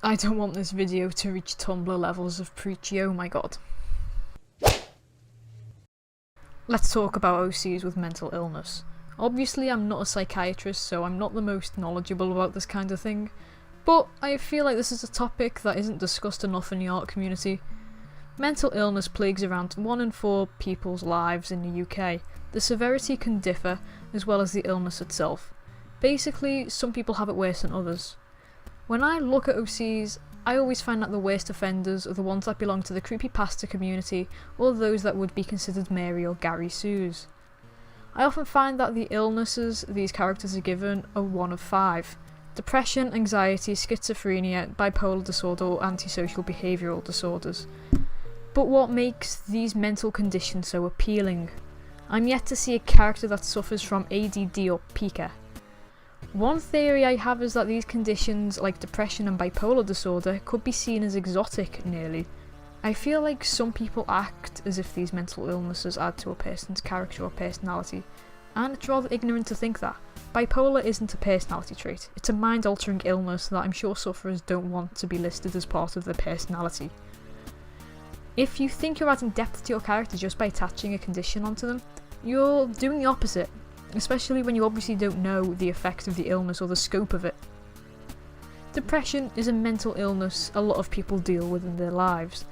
I don't want this video to reach Tumblr levels of preachy, oh my god. Let's talk about OCs with mental illness. Obviously I'm not a psychiatrist, so I'm not the most knowledgeable about this kind of thing, but I feel like this is a topic that isn't discussed enough in the art community. Mental illness plagues around 1 in 4 people's lives in the UK. The severity can differ, as well as the illness itself. Basically, some people have it worse than others. When I look at OCs, I always find that the worst offenders are the ones that belong to the creepypasta community, or those that would be considered Mary or Gary Sues. I often find that the illnesses these characters are given are one of 5. Depression, anxiety, schizophrenia, bipolar disorder or antisocial behavioural disorders. But what makes these mental conditions so appealing? I'm yet to see a character that suffers from ADD or pica. One theory I have is that these conditions, like depression and bipolar disorder, could be seen as exotic, nearly. I feel like some people act as if these mental illnesses add to a person's character or personality, and it's rather ignorant to think that. Bipolar isn't a personality trait, it's a mind-altering illness that I'm sure sufferers don't want to be listed as part of their personality. If you think you're adding depth to your character just by attaching a condition onto them, you're doing the opposite, especially when you obviously don't know the effect of the illness or the scope of it. Depression is a mental illness a lot of people deal with in their lives.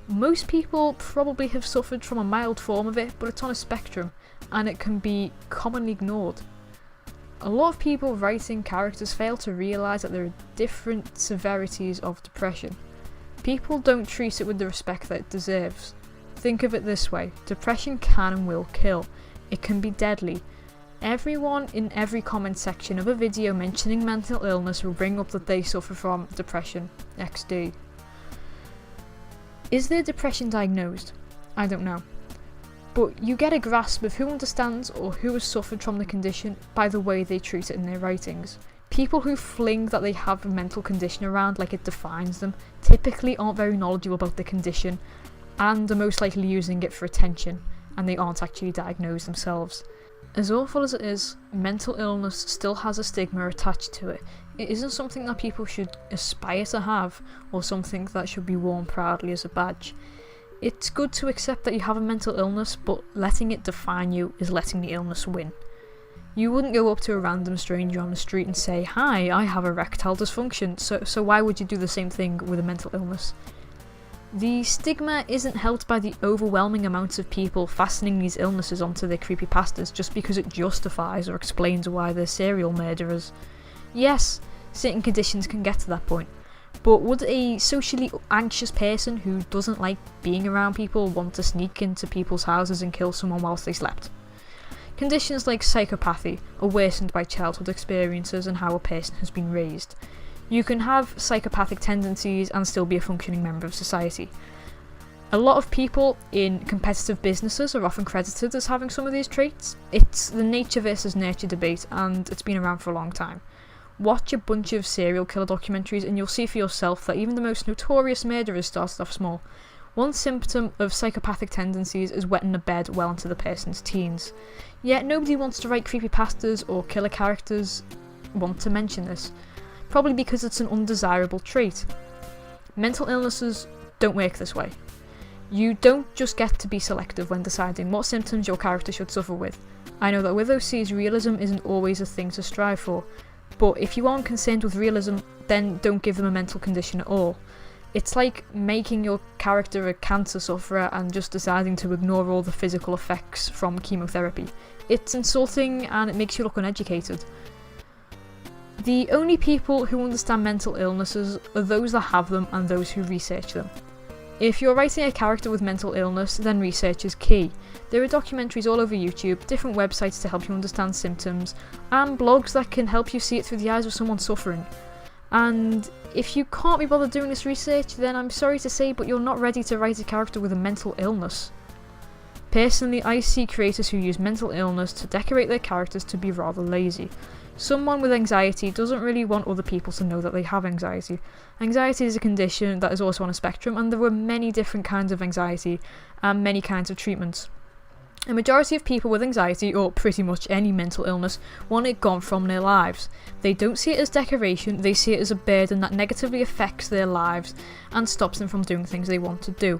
Most people probably have suffered from a mild form of it, but it's on a spectrum, and it can be commonly ignored. A lot of people writing characters fail to realise that there are different severities of depression. People don't treat it with the respect that it deserves. Think of it this way, depression can and will kill. It can be deadly. Everyone in every comment section of a video mentioning mental illness will bring up that they suffer from depression, XD. Is there depression diagnosed? I don't know. But you get a grasp of who understands or who has suffered from the condition by the way they treat it in their writings. People who fling that they have a mental condition around like it defines them typically aren't very knowledgeable about the condition and are most likely using it for attention, and they aren't actually diagnosed themselves. As awful as it is, mental illness still has a stigma attached to it. It isn't something that people should aspire to have, or something that should be worn proudly as a badge. It's good to accept that you have a mental illness, but letting it define you is letting the illness win. You wouldn't go up to a random stranger on the street and say, "Hi, I have erectile dysfunction," so why would you do the same thing with a mental illness? The stigma isn't helped by the overwhelming amounts of people fastening these illnesses onto their creepypastas just because it justifies or explains why they're serial murderers. Yes, certain conditions can get to that point, but would a socially anxious person who doesn't like being around people want to sneak into people's houses and kill someone whilst they slept? Conditions like psychopathy are worsened by childhood experiences and how a person has been raised. You can have psychopathic tendencies and still be a functioning member of society. A lot of people in competitive businesses are often credited as having some of these traits. It's the nature versus nurture debate, and it's been around for a long time. Watch a bunch of serial killer documentaries and you'll see for yourself that even the most notorious murderers started off small. One symptom of psychopathic tendencies is wetting the bed well into the person's teens. Yet nobody wants to write creepypastas or killer characters want to mention this. Probably because it's an undesirable trait. Mental illnesses don't work this way. You don't just get to be selective when deciding what symptoms your character should suffer with. I know that with OCs, realism isn't always a thing to strive for, but if you aren't concerned with realism, then don't give them a mental condition at all. It's like making your character a cancer sufferer and just deciding to ignore all the physical effects from chemotherapy. It's insulting and it makes you look uneducated. The only people who understand mental illnesses are those that have them and those who research them. If you're writing a character with mental illness, then research is key. There are documentaries all over YouTube, different websites to help you understand symptoms, and blogs that can help you see it through the eyes of someone suffering. And if you can't be bothered doing this research, then I'm sorry to say, but you're not ready to write a character with a mental illness. Personally, I see creators who use mental illness to decorate their characters to be rather lazy. Someone with anxiety doesn't really want other people to know that they have anxiety. Anxiety is a condition that is also on a spectrum, and there are many different kinds of anxiety and many kinds of treatments. A majority of people with anxiety, or pretty much any mental illness, want it gone from their lives. They don't see it as decoration, they see it as a burden that negatively affects their lives and stops them from doing things they want to do.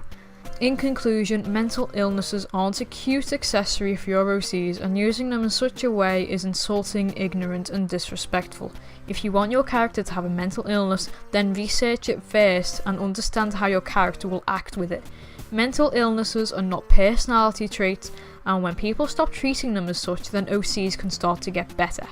In conclusion, mental illnesses aren't a cute accessory for your OCs, and using them in such a way is insulting, ignorant and disrespectful. If you want your character to have a mental illness, then research it first and understand how your character will act with it. Mental illnesses are not personality traits, and when people stop treating them as such, then OCs can start to get better.